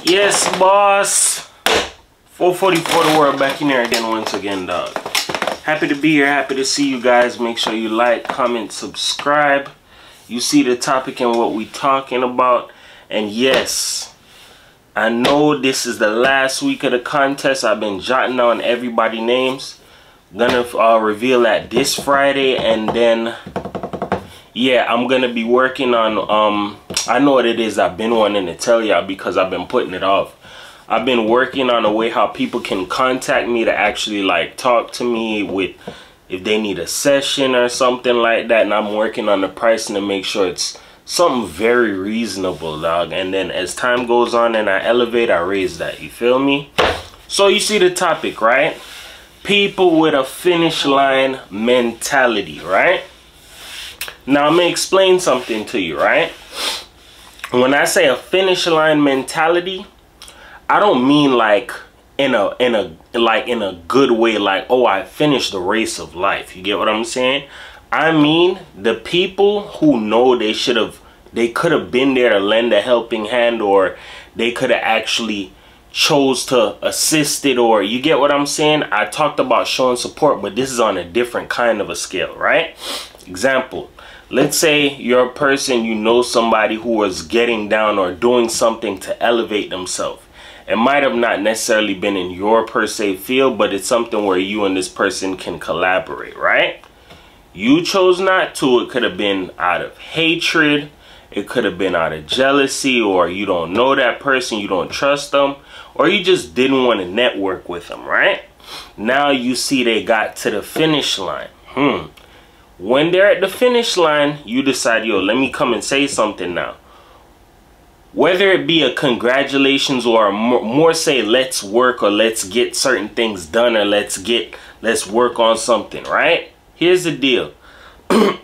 Yes, boss. 444 the world back in here again once again, dog. Happy to be here. Happy to see you guys. Make sure you like, comment, subscribe. You see the topic and what we talking about. And yes, I know this is the last week of the contest. I've been jotting down everybody's names. Gonna reveal that this Friday, and then yeah, I'm gonna be working on I know what it is. I've been wanting to tell y'all because I've been putting it off. I've been working on a way how people can contact me to actually like talk to me with if they need a session or something like that, and I'm working on the pricing to make sure it's something very reasonable, dog. And then as time goes on and I elevate, I raise that, you feel me? So you see the topic, right? People with a finish line mentality, right? Now I'm gonna explain something to you, right? When I say a finish line mentality, I don't mean like in a good way, like, oh, I finished the race of life. You get what I'm saying? I mean the people who know they could have been there to lend a helping hand, or they could have actually chose to assist it, or you get what I'm saying? I talked about showing support, but this is on a different kind of a scale, right? Example, let's say you're a person, you know somebody who was getting down or doing something to elevate themselves. It might have not necessarily been in your per se field, but it's something where you and this person can collaborate, right? You chose not to. It could have been out of hatred. It could have been out of jealousy, or you don't know that person, you don't trust them, or you just didn't want to network with them, right? Now you see they got to the finish line. When they're at the finish line, you decide, yo, let me come and say something now. Whether it be a congratulations or a more say let's work, or let's get certain things done, or let's work on something, right? Here's the deal.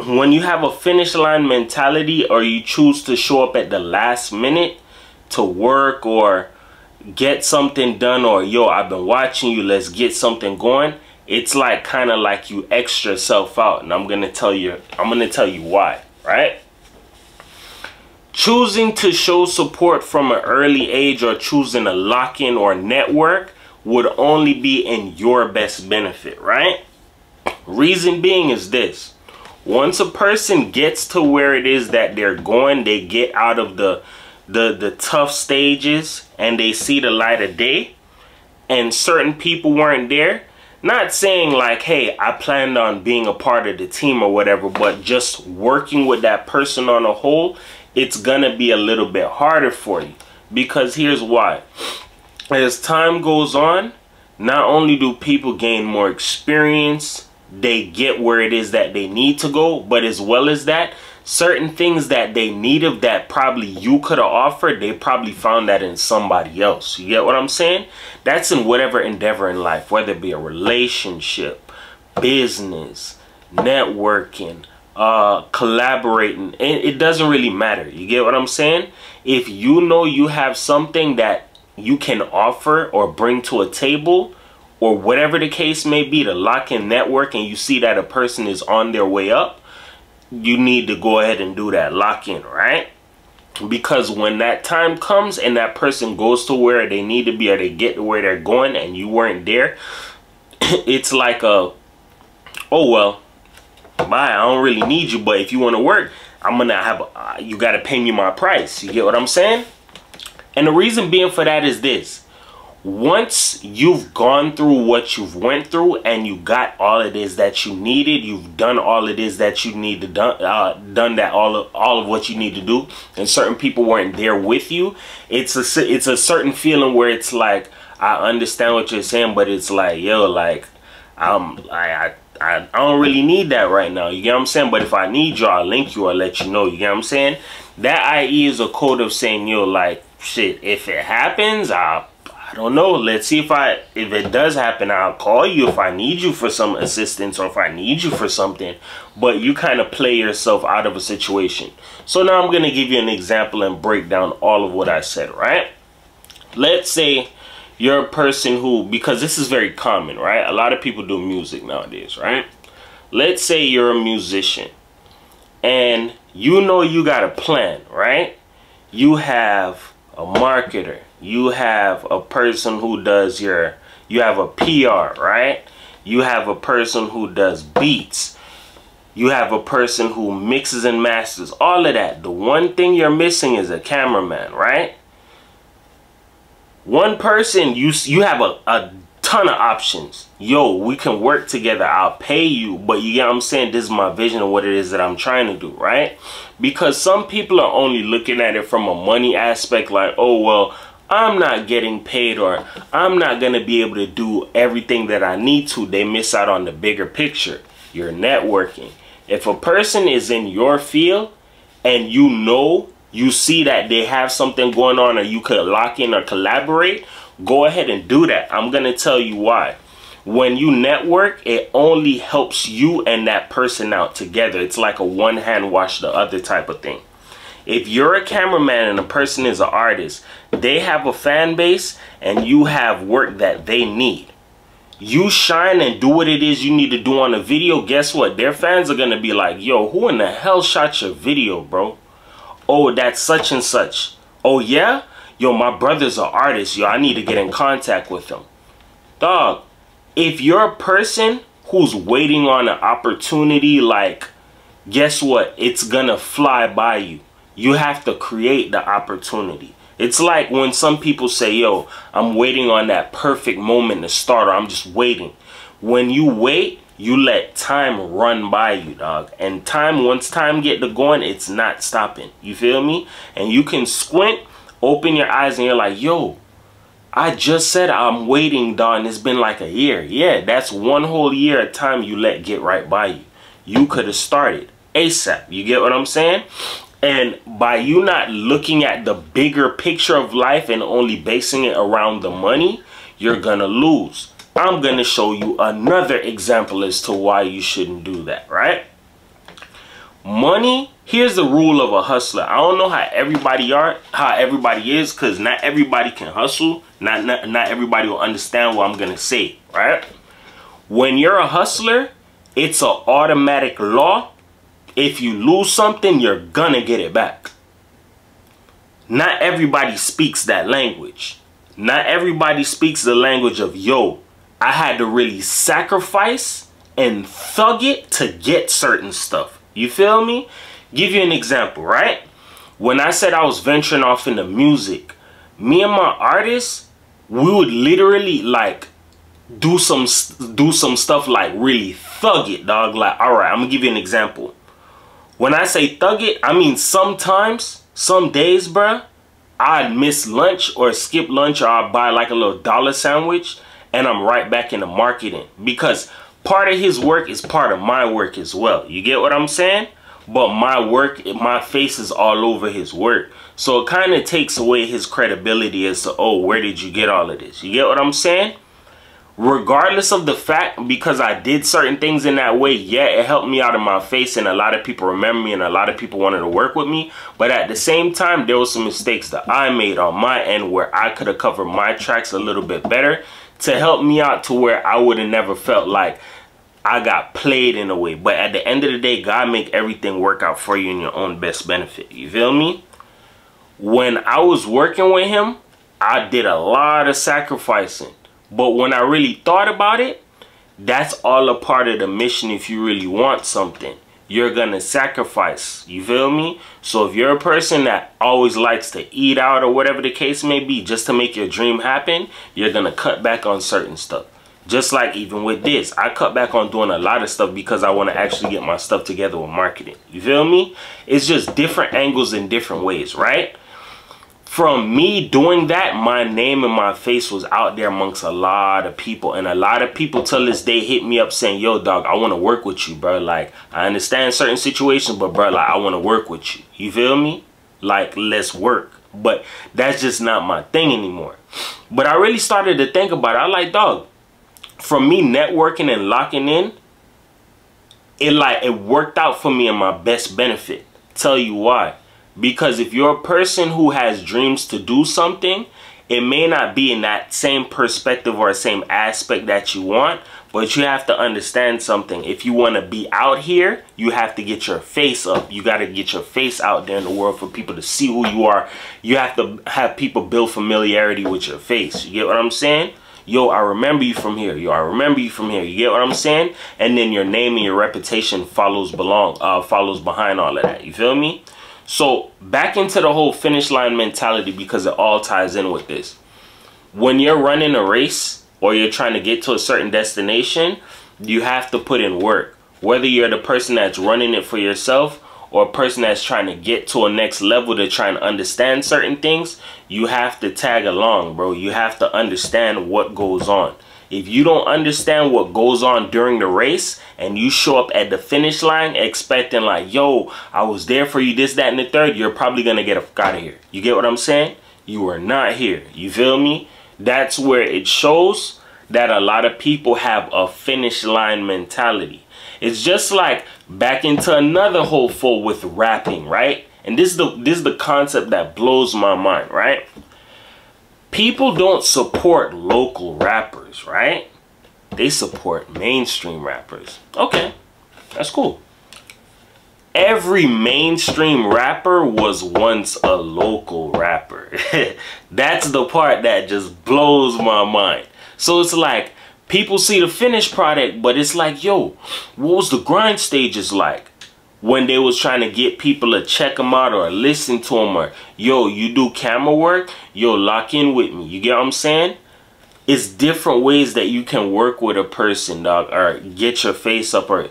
When you have a finish line mentality, or you choose to show up at the last minute to work or get something done, or yo, I've been watching you, let's get something going, it's like kind of like you extra self out, and I'm gonna tell you why, right? Choosing to show support from an early age, or choosing to lock in or network, would only be in your best benefit, right? Reason being is this: once a person gets to where it is that they're going, they get out of the tough stages and they see the light of day, and certain people weren't there. Not saying like, hey, I planned on being a part of the team or whatever, but just working with that person on a whole, it's gonna be a little bit harder for you. Because here's why. As time goes on, not only do people gain more experience, they get where it is that they need to go, but as well as that, certain things that they needed that probably you could have offered, they probably found that in somebody else. You get what I'm saying? That's in whatever endeavor in life, whether it be a relationship, business, networking, collaborating. It doesn't really matter. You get what I'm saying? If you know you have something that you can offer or bring to a table, or whatever the case may be, to lock in network, and you see that a person is on their way up, you need to go ahead and do that lock in, right? Because when that time comes and that person goes to where they need to be, or they get to where they're going and you weren't there, it's like a, oh well, bye, I don't really need you, but if you want to work, I'm gonna have you gotta pay me my price. You get what I'm saying? And the reason being for that is this: once you've gone through what you've went through and you got all it is that you needed, you've done all it is that you need to done that all of what you need to do, and certain people weren't there with you, it's a certain feeling where it's like, I understand what you're saying, but it's like, yo, like I don't really need that right now. You get what I'm saying? But if I need you, I'll link you or let you know. You get what I'm saying? That IE is a code of saying, yo, like, shit, if it happens, I don't know. Let's see if it does happen, I'll call you if I need you for some assistance, or if I need you for something. But you kind of play yourself out of a situation. So now I'm going to give you an example and break down all of what I said, right? Let's say you're a person who, because this is very common, right? A lot of people do music nowadays, right? Let's say you're a musician and you know you got a plan, right? You have a marketer, you have a person who does you have a PR, right? You have a person who does beats. You have a person who mixes and masters, all of that. The one thing you're missing is a cameraman, right? One person, you have a ton of options. Yo, we can work together. I'll pay you, but you get what I'm saying? This is my vision of what it is that I'm trying to do, right? Because some people are only looking at it from a money aspect, like, oh, well, I'm not getting paid, or I'm not going to be able to do everything that I need to. They miss out on the bigger picture. You're networking. If a person is in your field and you see that they have something going on, or you could lock in or collaborate, go ahead and do that. I'm going to tell you why. When you network, it only helps you and that person out together. It's like a one hand wash the other type of thing. If you're a cameraman and a person is an artist, they have a fan base and you have work that they need. You shine and do what it is you need to do on a video. Guess what? Their fans are going to be like, yo, who in the hell shot your video, bro? Oh, that's such and such. Oh, yeah? Yo, my brother's an artist. Yo, I need to get in contact with him. Dog, if you're a person who's waiting on an opportunity, like, guess what? It's gonna fly by you. You have to create the opportunity. It's like when some people say, yo, I'm waiting on that perfect moment to start, or I'm just waiting. When you wait, you let time run by you, dog. And once time get to going, it's not stopping. You feel me? And you can squint, open your eyes, and you're like, yo, I just said I'm waiting, dog. It's been like a year. Yeah, that's one whole year of time you let get right by you. You could have started ASAP. You get what I'm saying? And by you not looking at the bigger picture of life and only basing it around the money, you're gonna lose. I'm gonna show you another example as to why you shouldn't do that, right? Money, here's the rule of a hustler. I don't know how everybody is, because not everybody can hustle. Not everybody will understand what I'm gonna say, right? When you're a hustler, it's an automatic law. If you lose something, you're gonna get it back. Not everybody speaks that language. Not everybody speaks the language of, yo, I had to really sacrifice and thug it to get certain stuff. You feel me? Give you an example, right? When I said I was venturing off into music, me and my artists, we would literally like do some stuff like really thug it, dog. Like, all right, I'm gonna give you an example. When I say thug it, I mean sometimes, some days, bruh, I'd miss lunch or skip lunch, or I'd buy like a little dollar sandwich, and I'm right back into marketing. Because part of his work is part of my work as well. You get what I'm saying? But my work, my face is all over his work. So it kind of takes away his credibility as to, oh, where did you get all of this? You get what I'm saying? Regardless of the fact, because I did certain things in that way, yeah, it helped me out of my face, and a lot of people remember me, and a lot of people wanted to work with me. But at the same time, there was some mistakes that I made on my end where I could have covered my tracks a little bit better to help me out to where I would have never felt like I got played in a way. But at the end of the day, God make everything work out for you in your own best benefit. You feel me? When I was working with him, I did a lot of sacrificing. But when I really thought about it, that's all a part of the mission. If you really want something, you're gonna sacrifice. You feel me? So if you're a person that always likes to eat out or whatever the case may be, just to make your dream happen, you're gonna cut back on certain stuff. Just like even with this, I cut back on doing a lot of stuff because I want to actually get my stuff together with marketing. You feel me? It's just different angles in different ways, right? From me doing that, my name and my face was out there amongst a lot of people. And a lot of people till this day hit me up saying, yo, dog, I want to work with you, bro. Like, I understand certain situations, but, bro, like, I want to work with you. You feel me? Like, let's work. But that's just not my thing anymore. But I really started to think about it. I like, dog, from me networking and locking in, it worked out for me in my best benefit. Tell you why. Because if you're a person who has dreams to do something it may not be in that same perspective or same aspect that you want, but you have to understand something. If you want to be out here, you have to get your face up. You got to get your face out there in the world for people to see who you are. You have to have people build familiarity with your face. You get what I'm saying? Yo, I remember you from here. Yo, I remember you from here. You get what I'm saying? And then your name and your reputation follows behind all of that. You feel me? So back into the whole finish line mentality, because it all ties in with this. When you're running a race or you're trying to get to a certain destination, you have to put in work. Whether you're the person that's running it for yourself or a person that's trying to get to a next level to try and understand certain things, you have to tag along, bro. You have to understand what goes on. If you don't understand what goes on during the race and you show up at the finish line expecting like, yo, I was there for you, this, that, and the third, you're probably going to get out of here. You get what I'm saying? You are not here. You feel me? That's where it shows that a lot of people have a finish line mentality. It's just like back into another whole fold with rapping, right? And this is the concept that blows my mind, right? People don't support local rappers, right? They support mainstream rappers. Okay, that's cool. Every mainstream rapper was once a local rapper. That's the part that just blows my mind. So it's like, people see the finished product, but it's like, yo, what was the grind stages like? When they was trying to get people to check them out or listen to them, or, yo, you do camera work, yo, lock in with me. You get what I'm saying? It's different ways that you can work with a person, dog, or get your face up, or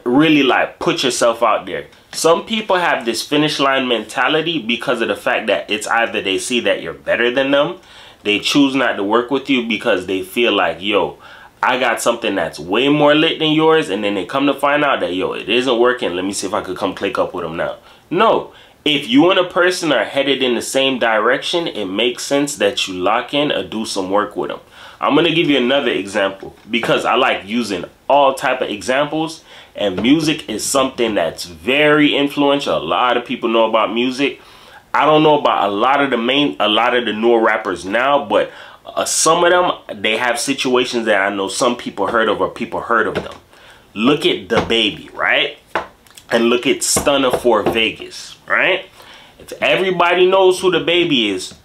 really like put yourself out there. Some people have this finish line mentality because of the fact that it's either they see that you're better than them, they choose not to work with you because they feel like, yo, I got something that's way more lit than yours, and then they come to find out that, yo, it isn't working. Let me see if I could come click up with them now. No. If you and a person are headed in the same direction, it makes sense that you lock in or do some work with them. I'm going to give you another example because I like using all type of examples, and music is something that's very influential. A lot of people know about music. I don't know about a lot of the newer rappers now, but some of them, they have situations that I know some people heard of or people heard of them. Look at DaBaby, right? And look at Stunna 4 Vegas, right? If everybody knows who DaBaby is,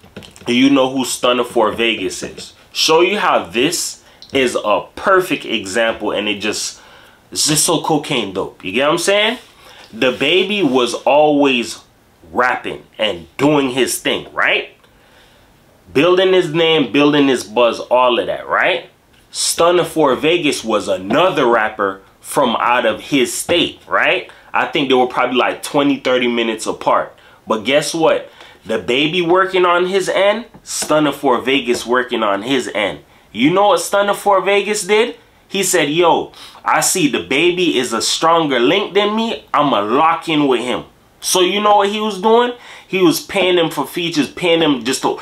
do you know who Stunna 4 Vegas is? Show you how this is a perfect example, and it's just so cocaine dope. You get what I'm saying? DaBaby was always rapping and doing his thing, right? Building his name, building his buzz, all of that, right? Stunna 4 Vegas was another rapper from out of his state, right? I think they were probably like 20-30 minutes apart. But guess what? DaBaby working on his end, Stunna 4 Vegas working on his end. You know what Stunna 4 Vegas did? He said, yo, I see DaBaby is a stronger link than me. I'ma lock in with him. So you know what he was doing? He was paying them for features, paying them just to,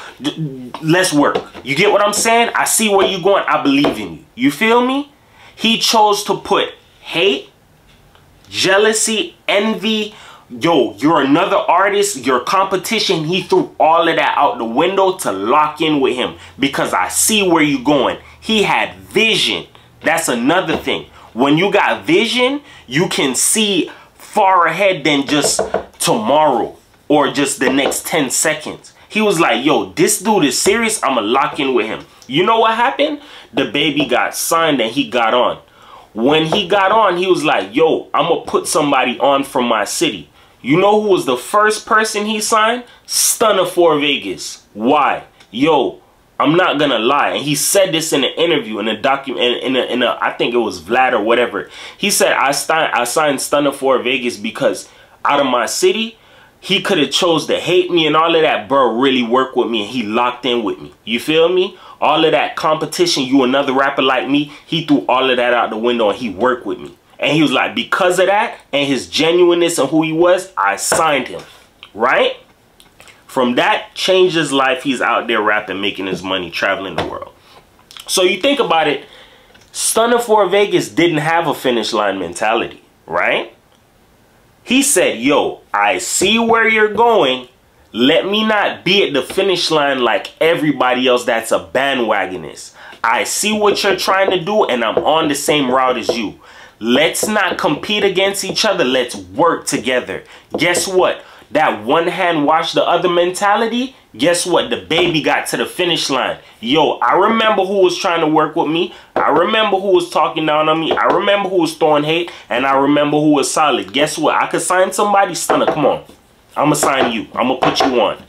let's work. You get what I'm saying? I see where you're going. I believe in you. You feel me? He chose to put hate, jealousy, envy, yo, you're another artist, your competition. He threw all of that out the window to lock in with him because I see where you're going. He had vision. That's another thing. When you got vision, you can see far ahead than just tomorrow or just the next 10 seconds. He was like, yo, this dude is serious. I'm going to lock in with him. You know what happened? DaBaby got signed and he got on. When he got on, he was like, yo, I'm going to put somebody on from my city. You know who was the first person he signed? Stunna 4 Vegas. Why? Yo, I'm not gonna lie, and he said this in an interview, in a document, I think it was Vlad or whatever. He said, I signed Stunna 4 Vegas because out of my city, he could have chose to hate me and all of that, bro, really work with me, and he locked in with me. You feel me? All of that competition, you another rapper like me, he threw all of that out the window and he worked with me. And he was like, because of that and his genuineness and who he was, I signed him, right? From that, changed his life. He's out there rapping, making his money, traveling the world. So you think about it, Stunna 4 Vegas didn't have a finish line mentality, right? He said, yo, I see where you're going. Let me not be at the finish line like everybody else that's a bandwagonist. I see what you're trying to do and I'm on the same route as you. Let's not compete against each other. Let's work together. Guess what? That one hand wash the other mentality, guess what? The baby got to the finish line. Yo, I remember who was trying to work with me. I remember who was talking down on me. I remember who was throwing hate. And I remember who was solid. Guess what? I could sign somebody. Stunner, come on. I'm going to sign you. I'm going to put you on.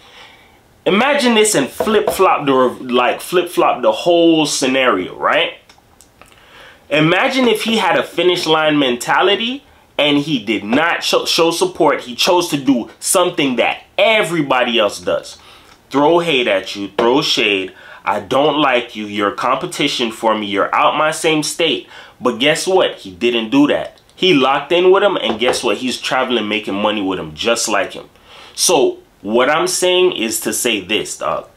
Imagine this and flip-flop the whole scenario, right? Imagine if he had a finish line mentality and he did not show support. He chose to do something that everybody else does. Throw hate at you, throw shade. I don't like you. You're competition for me. You're out my same state. But guess what? He didn't do that. He locked in with him, and guess what? He's traveling, making money with him, just like him. So what I'm saying is to say this, dog.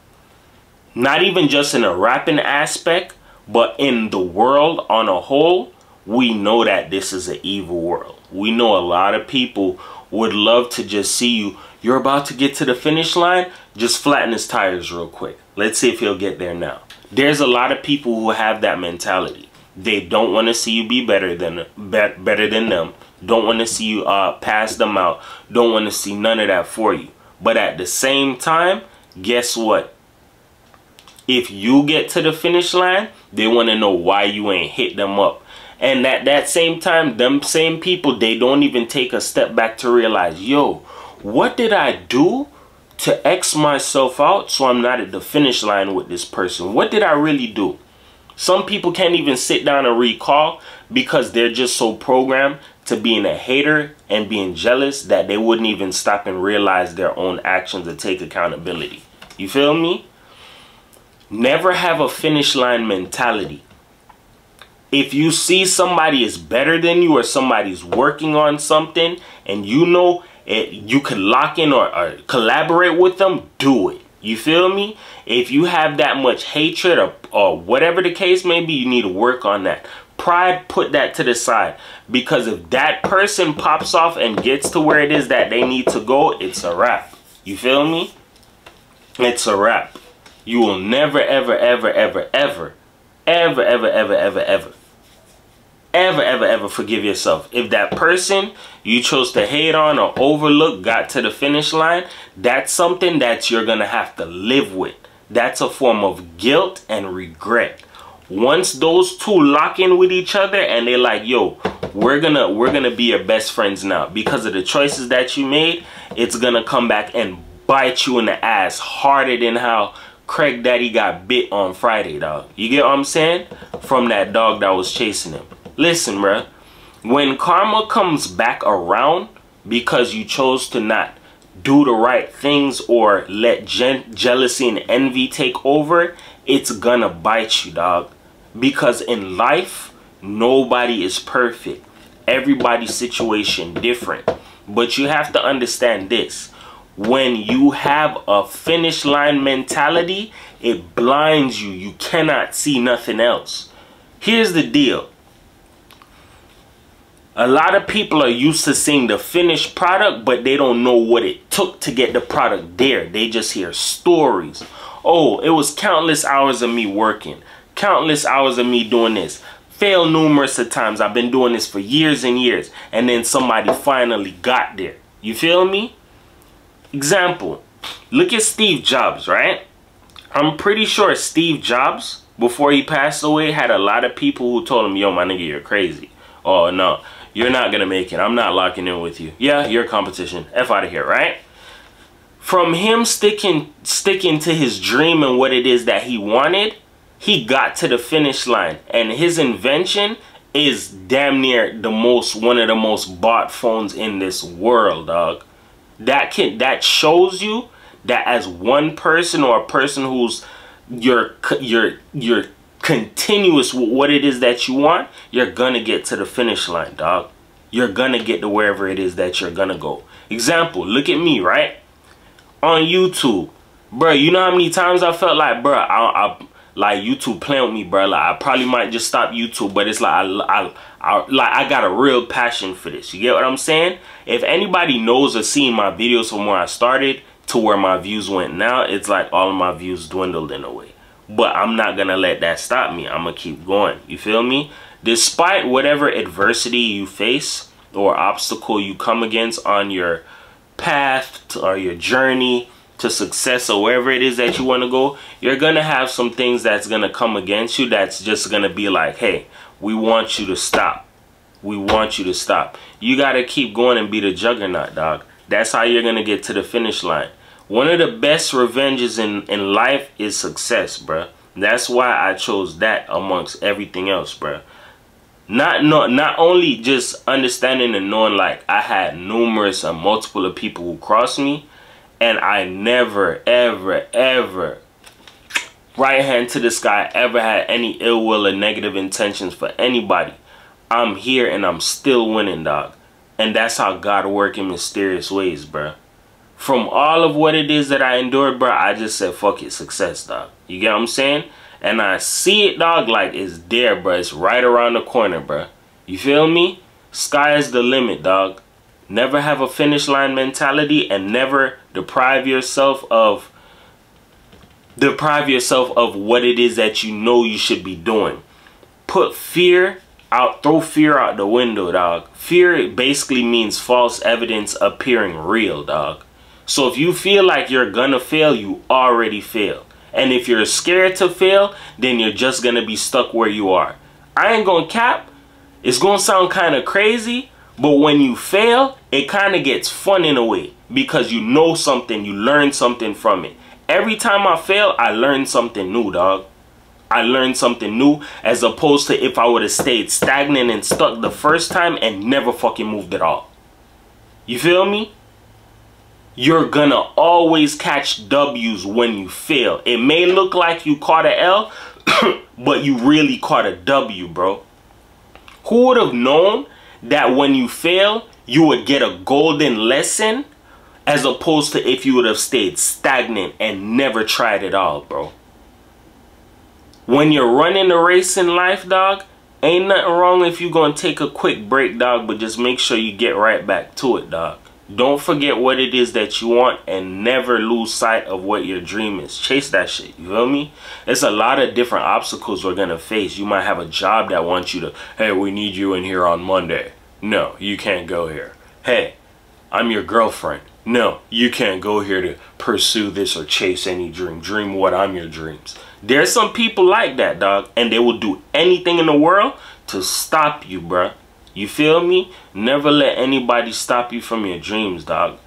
Not even just in a rapping aspect, but in the world on a whole, we know that this is an evil world. We know a lot of people would love to just see you. You're about to get to the finish line. Just flatten his tires real quick. Let's see if he'll get there now. There's a lot of people who have that mentality. They don't want to see you be better than them. Don't want to see you pass them out. Don't want to see none of that for you. But at the same time, guess what? If you get to the finish line, they want to know why you ain't hit them up. And at that same time, them same people, they don't even take a step back to realize, yo, what did I do to X myself out so I'm not at the finish line with this person? What did I really do? Some people can't even sit down and recall because they're just so programmed to being a hater and being jealous that they wouldn't even stop and realize their own actions and take accountability. You feel me? Never have a finish line mentality. If you see somebody is better than you or somebody's working on something and you know you can lock in or collaborate with them, do it. You feel me? If you have that much hatred or whatever the case may be, you need to work on that. Pride, put that to the side. Because if that person pops off and gets to where it is that they need to go, it's a wrap. You feel me? It's a wrap. You will never, ever, ever, ever, ever, ever, ever, ever, ever, ever, ever, ever, ever forgive yourself. If that person you chose to hate on or overlook got to the finish line, that's something that you're going to have to live with. That's a form of guilt and regret. Once those two lock in with each other and they're like, yo, we're gonna be your best friends now because of the choices that you made, it's gonna come back and bite you in the ass harder than how Craig Daddy got bit on Friday, dog. You get what I'm saying? From that dog that was chasing him. Listen, bruh. When karma comes back around because you chose to not do the right things or let jealousy and envy take over, it's gonna bite you, dog. Because in life, nobody is perfect. Everybody's situation different. But you have to understand this. When you have a finish line mentality, it blinds you. You cannot see nothing else. Here's the deal. A lot of people are used to seeing the finished product, but they don't know what it took to get the product there. They just hear stories. Oh, it was countless hours of me working. Countless hours of me doing this. Failed numerous of times. I've been doing this for years and years. And then somebody finally got there. You feel me? Example. Look at Steve Jobs, right? I'm pretty sure Steve Jobs, before he passed away, had a lot of people who told him, yo, my nigga, you're crazy. Oh, no. You're not going to make it. I'm not locking in with you. Yeah, you're competition. F out of here, right? From him sticking to his dream and what it is that he wanted, he got to the finish line. And his invention is damn near one of the most bought phones in this world, dog. That shows you that as one person or a person who's you're continuous with what it is that you want, you're gonna get to the finish line, dog. You're gonna get to wherever it is that you're gonna go. Example, look at me, right? On YouTube, bro, you know how many times I felt like, bro, I like YouTube playing with me, bro. Like I probably might just stop YouTube, but it's like I got a real passion for this. You get what I'm saying? If anybody knows or seen my videos from where I started, to where my views went. Now it's like all of my views dwindled in a way. But I'm not gonna let that stop me. I'm gonna keep going. You feel me? Despite whatever adversity you face or obstacle you come against on your path or your journey to success or wherever it is that you want to go, you're gonna have some things that's gonna come against you that's just gonna be like, hey, we want you to stop. We want you to stop. You gotta keep going and be the juggernaut, dog. That's how you're gonna get to the finish line. One of the best revenges in life is success, bruh. That's why I chose that amongst everything else, bruh. Not only just understanding and knowing, like, I had numerous and multiple of people who crossed me, and I never, ever, ever, right hand to the sky, ever had any ill will or negative intentions for anybody. I'm here and I'm still winning, dog. And that's how God works in mysterious ways, bruh. From all of what it is that I endured, bruh, I just said, fuck it, success, dog. You get what I'm saying? And I see it, dog, like it's there, bruh. It's right around the corner, bruh. You feel me? Sky is the limit, dog. Never have a finish line mentality, and never deprive yourself of what it is that you know you should be doing. Put fear out, throw fear out the window, dog. Fear basically means false evidence appearing real, dog. So if you feel like you're gonna fail, you already failed. And if you're scared to fail, then you're just gonna be stuck where you are. I ain't gonna cap. It's gonna sound kind of crazy, but when you fail, it kind of gets fun in a way, because you know something, you learn something from it. Every time I fail, I learn something new, dog. I learned something new, as opposed to if I would have stayed stagnant and stuck the first time and never fucking moved at all. You feel me? You're gonna always catch W's when you fail. It may look like you caught an L, but you really caught a W, bro. Who would have known that when you fail, you would get a golden lesson, as opposed to if you would have stayed stagnant and never tried it all, bro? When you're running a race in life, dog, ain't nothing wrong if you're gonna take a quick break, dog, but just make sure you get right back to it, dog. Don't forget what it is that you want, and never lose sight of what your dream is. Chase that shit, you feel me? There's a lot of different obstacles we're gonna face. You might have a job that wants you to, hey, we need you in here on Monday. No, you can't go here. Hey, I'm your girlfriend. No, you can't go here to pursue this or chase any dream. Dream what? I'm your dreams. There's some people like that, dog, and they will do anything in the world to stop you, bruh. You feel me? Never let anybody stop you from your dreams, dog.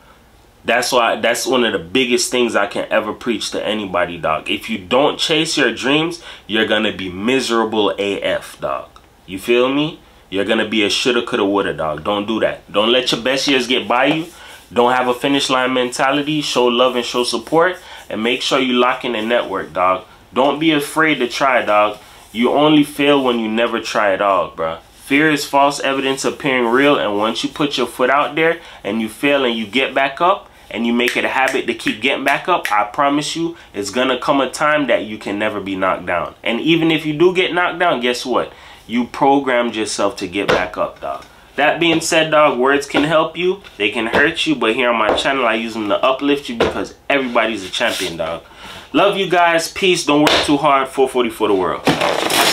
That's one of the biggest things I can ever preach to anybody, dog. If you don't chase your dreams, you're gonna be miserable AF, dog. You feel me? You're gonna be a shoulda, coulda, woulda, dog. Don't do that. Don't let your best years get by you. Don't have a finish line mentality. Show love and show support, and make sure you lock in the network, dog. Don't be afraid to try, dog. You only fail when you never try at all, bruh. Fear is false evidence appearing real, and once you put your foot out there and you fail and you get back up and you make it a habit to keep getting back up, I promise you it's gonna come a time that you can never be knocked down. And even if you do get knocked down, guess what? You programmed yourself to get back up, dog. That being said, dog, words can help you, they can hurt you, but here on my channel I use them to uplift you, because everybody's a champion, dog. Love you guys. Peace. Don't work too hard. 440 for the world.